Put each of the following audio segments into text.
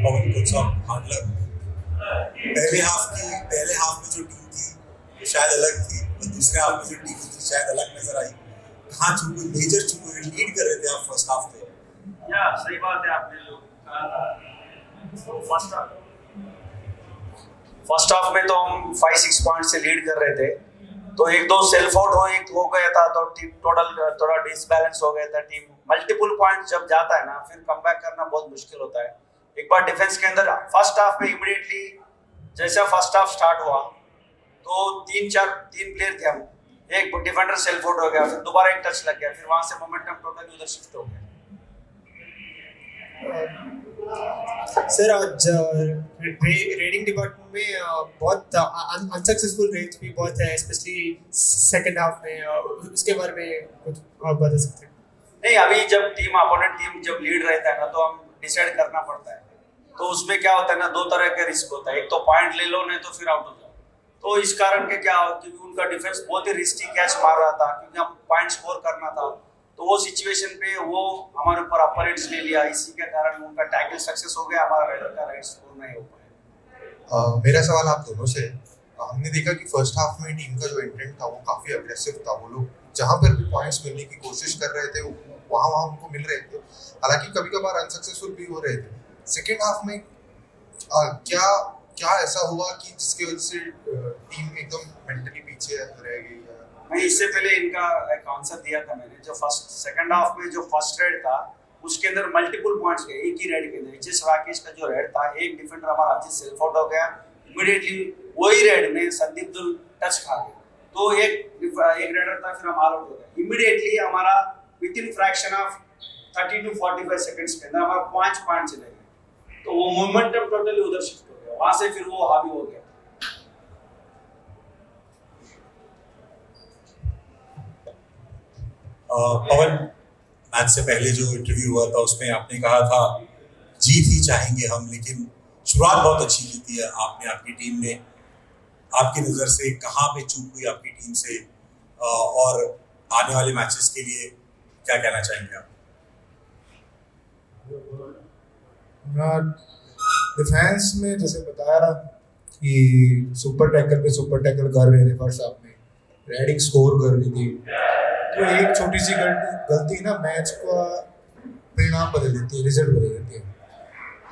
पवन coach साहब hard luck. पहले half में जो टीम थी वो शायद अलग थी, और दूसरे हाफ में जो टीम थी शायद अलग नजर आई। कहाँ चूक हुई, मेजर चूक हुई, लीड कर रहे थे आप फर्स्ट हाफ में। या सही बात है, आपने जो कहा था। फर्स्ट हाफ में तो हम 5-6 पॉइंट से लीड कर रहे थे, तो एक दो सेल्फ आउट हो गया था, तो टीम टोटल थोड़ा डिसबैलेंस हो गया था। टीम मल्टीपल पॉइंट जब जाता है ना, फिर कमबैक करना बहुत मुश्किल होता है। एक बार डिफेंस के अंदर फर्स्ट हाफ में इमीडिएटली जैसा फर्स्ट हाफ स्टार्ट हुआ तो तीन प्लेयर थे हम, एक डिफेंडर सेल्फ आउट हो गया, फिर दोबारा एक टच लग गया, फिर वहां से मोमेंटम टोटली उधर शिफ्ट हो गया। सर आज रेडिंग डिपार्टमेंट में बहुत अनसक्सेसफुल रेट्स भी बहुत है, स्पेशली सेकंड हाफ में। उसके बारे में कुछ आप बता सकते हैं? नहीं, अभी जब अपोनेंट टीम जब लीड रहता है ना, तो हम डिसाइड करना पड़ता है। तो उसमें क्या होता है ना, दो तरह के रिस्क होता है। एक तो पॉइंट ले लो, नहीं तो फिर आउट हो जाओ। तो इस कारण के क्या हो, क्योंकि उनका डिफेंस बहुत ही रिस्की कैच मार रहा था, क्योंकि हम पॉइंट स्कोर करना था। तो वो सिचुएशन पे वो हमारे ऊपर अपर हिट्स ले लिया, इसी के कारण उनका टैकल सक्सेस हो गया, हमारा रेडर का राइट स्कोर नहीं हो पाया। मेरा सवाल आप दोनों से, हमने देखा कि फर्स्ट हाफ में टीम का जो इंटेंट था वो काफी अग्रेसिव था। वो लोग जहां पर भी पॉइंट्स मिलने की कोशिश कर रहे थे वहां उनको मिल रहे थे, हालांकि कभी कभार अनसक्सेसफुल भी हो रहे थे। सेकेंड हाफ में क्या ऐसा हुआ कि जिसकी वजह से टीम एकदम मेंटली पीछे रह गई? नहीं, इससे पहले इनका एक आंसर दिया था मैंने। जो सेकंड हाफ में जो फर्स्ट रेड था, उसके अंदर मल्टीपल पॉइंट्स गए एक ही रेड के अंदर। एचएस राकेश का जो रेड था, एक डिफेंडर हमारा अजीत सेल्फ आउट हो गया, इमीडिएटली वही रेड में संदीप दुल टच खा गए, तो एक रेडर था, फिर हम ऑल आउट हो गए। इमीडिएटली हमारा with in fraction of 30 to 45 seconds के अंदर हमारा 5 पॉइंट चले गए। तो वो मोमेंटम टोटली उधर शिफ्ट हो गया, वहां से फिर वो हावी हो गया। पवन, मैच से पहले जो इंटरव्यू हुआ था उसमें आपने कहा था जीत ही चाहेंगे हम, लेकिन शुरुआत बहुत अच्छी की थी आपने, आपकी टीम ने। आपकी नज़र से कहाँ पे चूक हुई आपकी टीम से, और आने वाले मैचेस के लिए क्या कहना चाहेंगे आप? डिफेंस में जैसे बताया ना कि सुपर टैकल कर रहे थे फर्स्ट हाफ में, रेडिंग स्कोर कर रही थी, तो एक छोटी सी गलती ना मैच का परिणाम बदल देती है, रिजल्ट बदल देती है।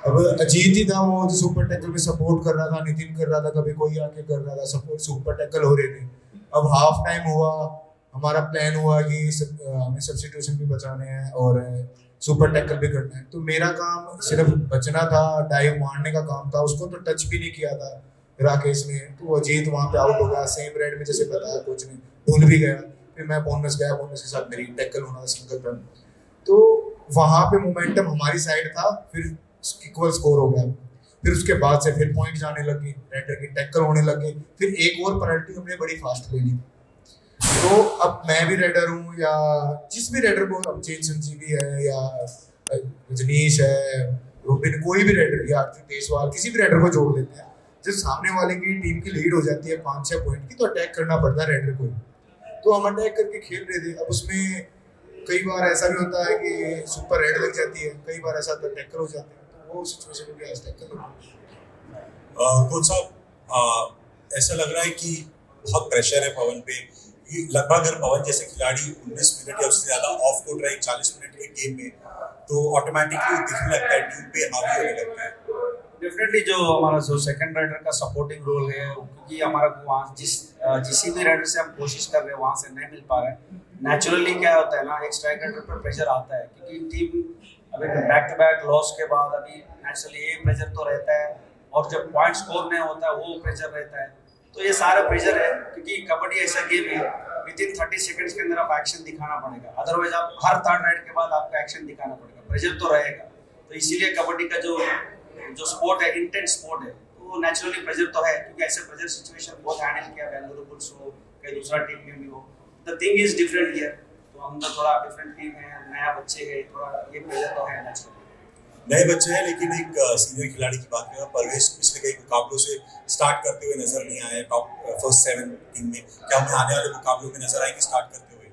अब अजीत ही था वो जो सुपर टैकल में सपोर्ट कर रहा था, नितिन कर रहा था, कभी कोई आके कर रहा था सपोर्ट, सुपर टैकल हो रहे थे। अब हाफ टाइम हुआ, हमारा प्लान हुआ कि हमें सब्स्टिट्यूशन भी बचाने हैं और सुपर टैकल भी करना है। तो मेरा काम सिर्फ बचना था, डाइव मारने का काम था। उसको तो टच भी नहीं किया था राकेश ने, तो अजीत वहाँ पे आउट हो गया सेम रेड में, जैसे बताया कोच ने, भूल भी गया। फिर मैं बोनस गया, बोनस के साथ मेरी टैकल होना था सिंगल रन, तो वहाँ पे मोमेंटम हमारी साइड था, फिर इक्वल स्कोर हो गया। फिर उसके बाद से फिर पॉइंट जाने लगी, रेडर की टैकल होने लगे, फिर एक और पेनल्टी हमने बड़ी फास्ट ले ली। तो अब मैं भी रेडर हूँ या जिस भी रेडर को, अब चेन संजीवी है या रजनीश है, रोबिन, कोई भी रेडर या तेजवाल, किसी भी रेडर को जोड़ देते हैं। जब सामने वाले की टीम की लीड हो जाती है 5-6 पॉइंट की, तो अटैक करना पड़ता है रेडर को। तो हम अटैक करके खेल रहे थे। अब उसमें कई बार ऐसा भी होता है कि सुपर रेड लग जाती है, कई बार ऐसा होता है टैकल हो जाते हैं, तो वो सिचुएशन में भी टैकल हो। कोच साहब, ऐसा लग रहा है कि बहुत प्रेशर है पवन पे। लगभग अगर पवन जैसे खिलाड़ी 19 मिनट या उससे ज़्यादा ऑफ कोर्ट रहे 40 मिनट के गेम में, तो ऑटोमेटिकली दिखने लगता है, टीम पे हावी होने लगता है। डेफिनेटली जो हमारा जो सेकंड राइडर का सपोर्टिंग रोल है, क्योंकि हमारा वहाँ जिस भी राइडर से हम कोशिश कर रहे हैं वहाँ से नहीं मिल पा रहा है। नेचुरली क्या होता है ना, एक स्ट्राइक राइडर पर प्रेशर आता है, क्योंकि टीम अभी बैक टू बैक लॉस के बाद अभी नेचुरली ये प्रेशर तो रहता है, और जब पॉइंट स्कोर नहीं होता है वो प्रेशर रहता है। तो ये सारा प्रेशर है, क्योंकि कबड्डी ऐसा गेम है, विद इन 30 सेकंड्स के अंदर आप एक्शन दिखाना पड़ेगा, अदरवाइज आप हर थर्ड राइड के बाद आपको एक्शन दिखाना पड़ेगा, प्रेशर तो रहेगा। तो इसीलिए कबड्डी का जो स्पोर्ट है, इंटेंस स्पोर्ट है, तो नेचुरली प्रेशर तो है, क्योंकि ऐसे प्रेशर सिचुएशन बहुत हैंडल किया, बेंगलुरु बुल्स हो, कहीं दूसरा टीम में भी हो। The thing is different here, तो हम तो थोड़ा डिफरेंट टीम है, नया बच्चे है, थोड़ा ये प्रेशर तो है नेचुरली। नए बच्चे हैं, लेकिन एक सीनियर खिलाड़ी की बात करें, परवेश पिछले कई मुकाबलों से स्टार्ट करते हुए नजर नहीं आए टॉप फर्स्ट 7 टीम में। क्या उन्हें आने वाले मुकाबलों में नजर आएंगे स्टार्ट करते हुए?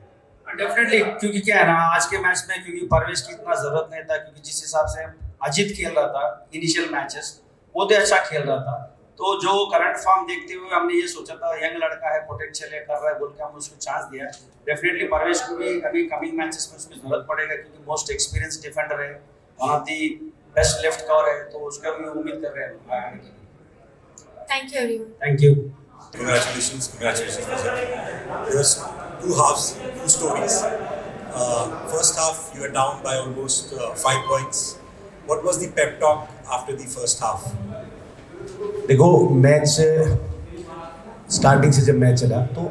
डेफिनेटली, क्योंकि क्या है ना, आज के मैच में क्योंकि परवेश की इतना जरूरत नहीं था, क्योंकि जिस हिसाब से अजीत खेल रहा था इनिशियल मैचेस, वो तो अच्छा खेल रहा था। तो जो करंट फॉर्म देखते हुए हमने ये सोचा था यंग लड़का है, पोटेंशियल है, कर रहा है बोल के हमने उसको चांस दिया। डेफिनेटली परवेश को भी अभी कमिंग मैचेस में उसकी जरूरत पड़ेगा क्योंकि मोस्ट एक्सपीरियंस डिफेंडर है, one of the best left cover है, तो उसका भी उम्मीद कर रहे हैं आने की। Thank you, everyone. Thank you. Congratulations, congratulations. There's two halves, two stories. First half, you were down by almost 5 points. What was the pep talk after the first half? देखो मैच स्टार्टिंग से जब match चला तो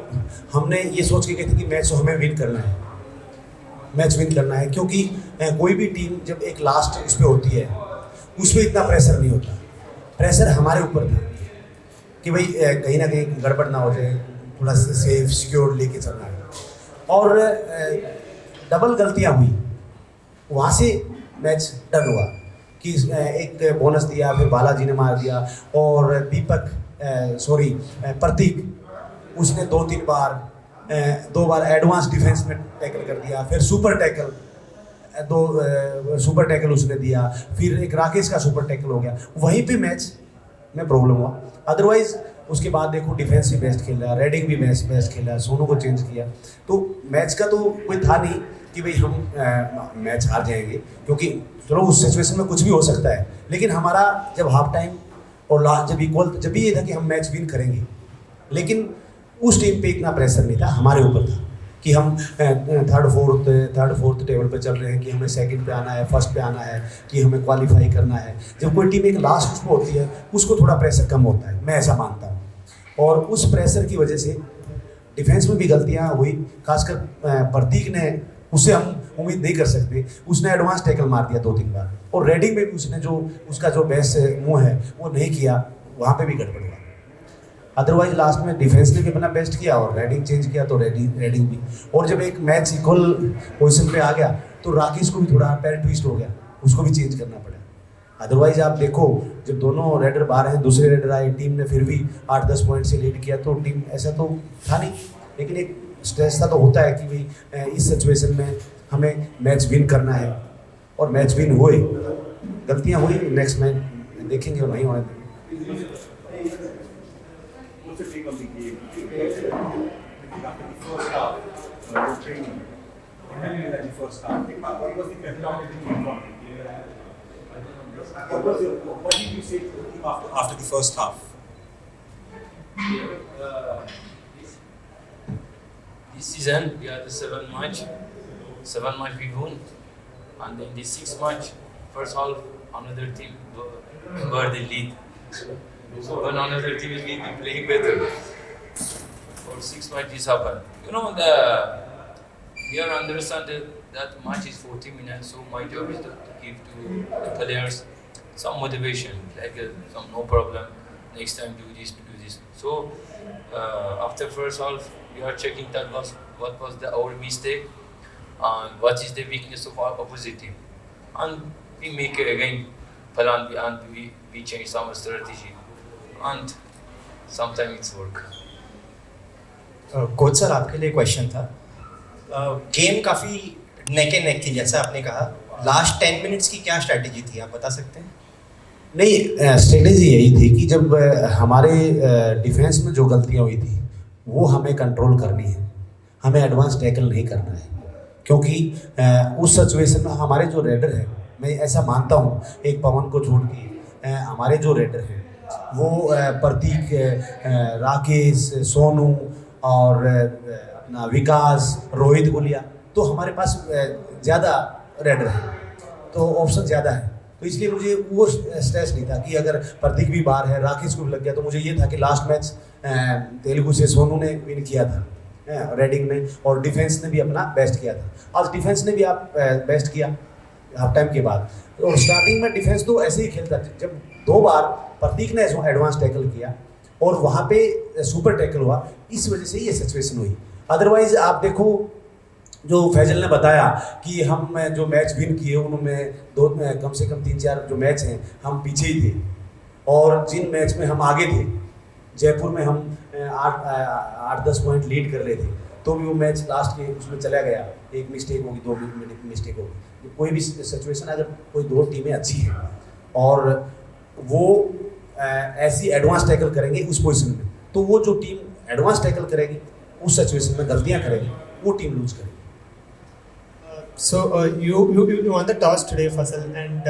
हमने ये सोच के गए थे कि मैच तो हमें विन करना है, मैच विन करना है, क्योंकि कोई भी टीम जब एक लास्ट उस पर होती है उसमें इतना प्रेशर नहीं होता। प्रेशर हमारे ऊपर था कि भाई कहीं ना कहीं गड़बड़ ना हो जाए, थोड़ा सेफ सिक्योर लेके चलना है। और डबल गलतियां हुई, वहाँ से मैच डन हुआ कि एक बोनस दिया, फिर बालाजी ने मार दिया, और दीपक प्रतीक उसने दो बार एडवांस डिफेंस में टैकल कर दिया, फिर सुपर टैकल उसने दिया, फिर एक राकेश का सुपर टैकल हो गया, वहीं पे मैच में प्रॉब्लम हुआ। अदरवाइज उसके बाद देखो डिफेंस भी बेस्ट खेल रहा, रेडिंग भी बेस्ट खेल रहा, सोनू को चेंज किया, तो मैच का तो कोई था नहीं कि भाई हम मैच हार जाएंगे, क्योंकि चलो उस सिचुएशन में कुछ भी हो सकता है। लेकिन हमारा जब हाफ टाइम और लास्ट जब इक्वल, जब भी ये था कि हम मैच विन करेंगे, लेकिन उस टीम पे इतना प्रेशर नहीं था, हमारे ऊपर था कि हम थर्ड फोर्थ टेबल पे चल रहे हैं, कि हमें सेकंड पे आना है, फर्स्ट पे आना है, कि हमें क्वालिफाई करना है। जब कोई टीम एक लास्ट पे होती है उसको थोड़ा प्रेशर कम होता है, मैं ऐसा मानता हूँ। और उस प्रेशर की वजह से डिफेंस में भी गलतियाँ हुई, खासकर प्रतीक ने, उससे हम उम्मीद नहीं कर सकते, उसने एडवांस टैकल मार दिया 2-3 बार, और रेडिंग में भी उसने उसका जो बेस्ट मूव है वो नहीं किया, वहाँ पे भी गड़बड़ हुआ। अदरवाइज लास्ट में डिफेंस ने भी अपना बेस्ट किया और रेडिंग चेंज किया, तो रेडिंग भी, और जब एक मैच इक्वल पोजीशन पे आ गया तो राकेश को भी थोड़ा पैर ट्विस्ट हो गया, उसको भी चेंज करना पड़ा। अदरवाइज आप देखो जब दोनों रेडर बाहर हैं, दूसरे रेडर आए, टीम ने फिर भी 8-10 पॉइंट से लीड किया, तो टीम ऐसा तो था नहीं, लेकिन एक स्ट्रेस था तो होता है कि भाई इस सिचुएशन में हमें मैच विन करना है, और मैच विन हुए, गलतियां हुई, नेक्स्ट मैच देखेंगे और नहीं होने देंगे। What did you say to the team after the first half? This season we had 7 match we won, and in the 6th match, first half another team were the lead. So when another team will be playing better, for 6 match this happened. You know we are understand that match is 40 minutes, so my job is to give to the players some motivation, like some no problem, next time do this. So after first half, we are checking that what was our mistake and what is the weakness of our opposite team, and we make again plan B and we change some strategy, and sometimes it's work. Coach sir, आपके लिए question था। Game काफ़ी neck and neck थी, जैसा आपने कहा, last 10 minutes की क्या स्ट्रैटेजी थी, आप बता सकते हैं? नहीं, स्ट्रेटेजी यही थी कि जब हमारे डिफेंस में जो गलतियाँ हुई थी वो हमें कंट्रोल करनी है, हमें एडवांस टैकल नहीं करना है, क्योंकि उस सिचुएशन में हमारे जो रेडर हैं, मैं ऐसा मानता हूँ, एक पवन को छोड़ के हमारे जो रेडर हैं वो प्रतीक, राकेश, सोनू और अपना विकास, रोहित गुलिया, तो हमारे पास ज़्यादा रेडर हैं, तो ऑप्शन ज़्यादा है, तो इसलिए मुझे वो स्ट्रेस नहीं था कि अगर प्रतीक भी बाहर है, राकेश को भी लग गया, तो मुझे ये था कि लास्ट मैच तेलुगु से सोनू ने विन किया था रेडिंग में, और डिफेंस ने भी अपना बेस्ट किया था। आज डिफेंस ने भी आप बेस्ट किया हाफ टाइम के बाद, और स्टार्टिंग में डिफेंस तो ऐसे ही खेलता, जब 2 बार प्रतीक ने एडवांस टैकल किया और वहाँ पे सुपर टैकल हुआ, इस वजह से ये सिचुएशन हुई। अदरवाइज आप देखो जो फैजल ने बताया कि हम जो मैच विन किए उनमें कम से कम 3-4 जो मैच हैं हम पीछे ही थे, और जिन मैच में हम आगे थे, जयपुर में हम 8-10 पॉइंट लीड कर रहे थे, तो भी वो मैच लास्ट के उसमें चला गया, एक मिस्टेक होगी, दो मिस्टेक होगी, कोई भी सिचुएशन अगर कोई दो टीमें अच्छी हैं और वो ऐसी एडवांस टैकल करेंगे उस पोजीशन में, तो वो जो टीम एडवांस टैकल करेगी उस सिचुएशन में गलतियां करेगी वो टीम लूज करेगी. So you won the toss today, Fasal, and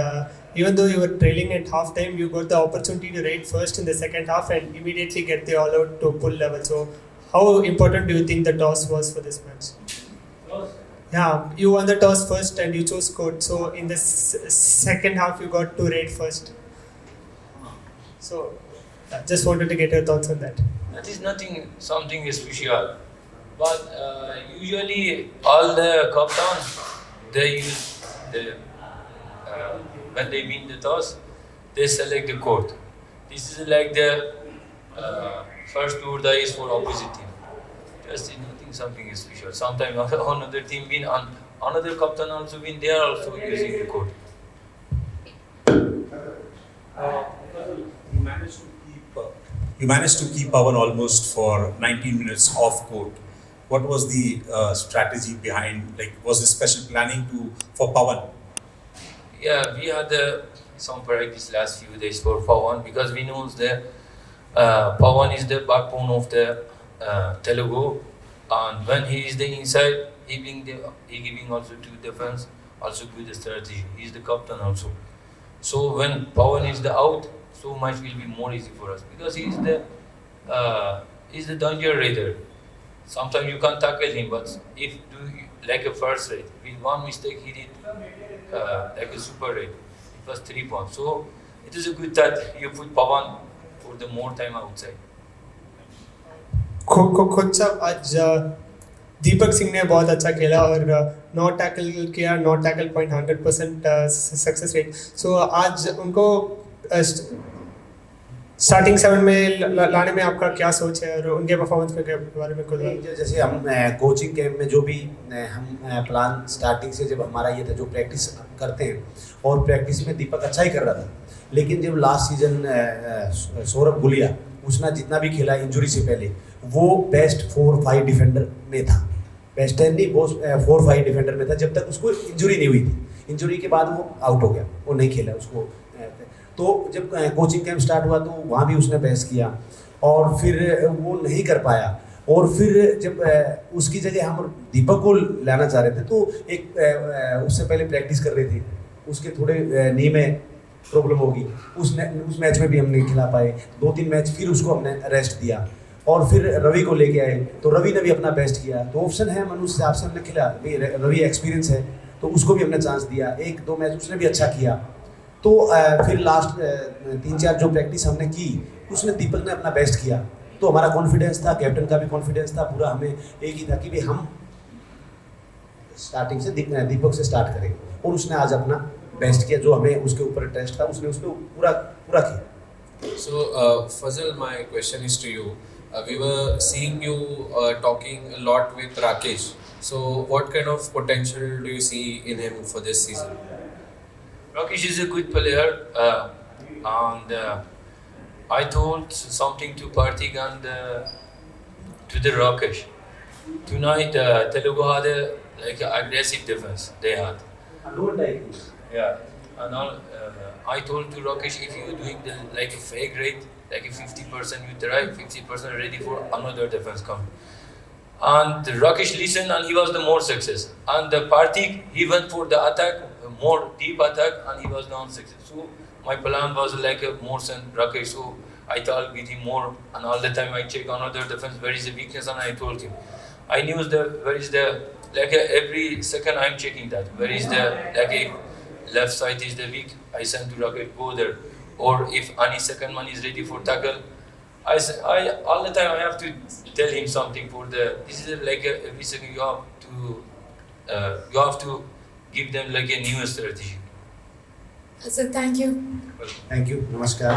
even though you were trailing at half time, you got the opportunity to rate first in the second half and immediately get the all out to pull level. So how important do you think the toss was for this match? Yeah, you won the toss first and you chose court. So in the second half, you got to rate first. So just wanted to get your thoughts on that. That is something special. But usually all the captains, they use when they win the toss, they select the court. This is like the first tour that is for opposite team. Just something special. Sometimes another team win and another captain also win. They are also using the court. You managed to keep Pawan almost for 19 minutes off court. What was the strategy behind? Like, was there special planning for Pawan? Yeah, we had some practice last few days for Pawan because we know that Pawan is the backbone of the Telugu, and when he is the inside, he giving also to defense, also good strategy. He is the captain also. So when Pawan is the out, so much will be more easy for us because he is the danger raider. Sometimes you can't tackle him, but if do like a first raid, with one mistake he did like a super raid. It was 3 points. So it is a good that you put Pawan for the more time outside. खुद साहब आज दीपक सिंह ने बहुत अच्छा खेला और 9 tackle किया, 9 tackle point 100% success rate. सो आज उनको स्टार्टिंग 7 में लाने में आपका क्या सोच है और उनके परफॉर्मेंस के बारे में कुछ? जैसे हम कोचिंग कैंप में जो भी हम प्लान स्टार्टिंग से जब हमारा ये था जो प्रैक्टिस करते हैं और प्रैक्टिस में दीपक अच्छा ही कर रहा था, लेकिन जब लास्ट सीजन सौरभ गुलिया उसने जितना भी खेला इंजुरी से पहले वो बेस्ट 4-5 डिफेंडर में था, बेस्ट 10 नहीं वो 4-5 डिफेंडर में था जब तक उसको इंजुरी नहीं हुई थी. इंजुरी के बाद वो आउट हो गया, वो नहीं खेला उसको. तो जब कोचिंग कैंप स्टार्ट हुआ तो वहाँ भी उसने बहस किया और फिर वो नहीं कर पाया और फिर जब उसकी जगह हम दीपक को लाना चाह रहे थे तो एक उससे पहले प्रैक्टिस कर रहे थे, उसके थोड़े नी में प्रॉब्लम होगी, उस मैच में भी हम नहीं खिला पाए. 2-3 मैच फिर उसको हमने रेस्ट दिया और फिर रवि को लेके आए तो रवि ने भी अपना बेस्ट किया. तो ऑप्शन है मनुष्य आपसे हमने खिला, रवि एक्सपीरियंस है तो उसको भी हमने चांस दिया. 1-2 मैच उसने भी अच्छा किया. तो फिर लास्ट 3-4 जो प्रैक्टिस हमने की उसने दीपक ने अपना बेस्ट किया तो हमारा कॉन्फिडेंस था, कैप्टन का भी कॉन्फिडेंस था, पूरा हमें एक ही था कि भाई हम स्टार्टिंग से दीपक से स्टार्ट करेंगे और उसने आज अपना बेस्ट किया. जो हमें उसके ऊपर टेस्ट था उसने उसको पूरा किया. So Fazal, my question is to you. We were seeing you talking a lot with Rakesh. So what kind of potential do you see in him for this season? Rakesh is a good player, and I told something to Parthik and to the Rakesh. Tonight, Telugu had like aggressive defense. They had. Yeah, and I told to Rakesh, if you doing like a fake rate, like a 50% you try, 50% ready for another defense come. And Rakesh listened and he was the more success. And the Parthik, he went for the attack, more deep attack, and he was non-success. So my plan was like a more than Rakesh. So I talked with him more, and all the time I check another defense, where is the weakness, and I told him. I knew where is the like every second I'm checking that where is the like if left side is the weak, I send to Rakesh, go there, or if any second man is ready for tackle. I all the time I have to tell him something for the. This is like every second you have to give them like a new strategy. So thank you. Thank you. Namaskar.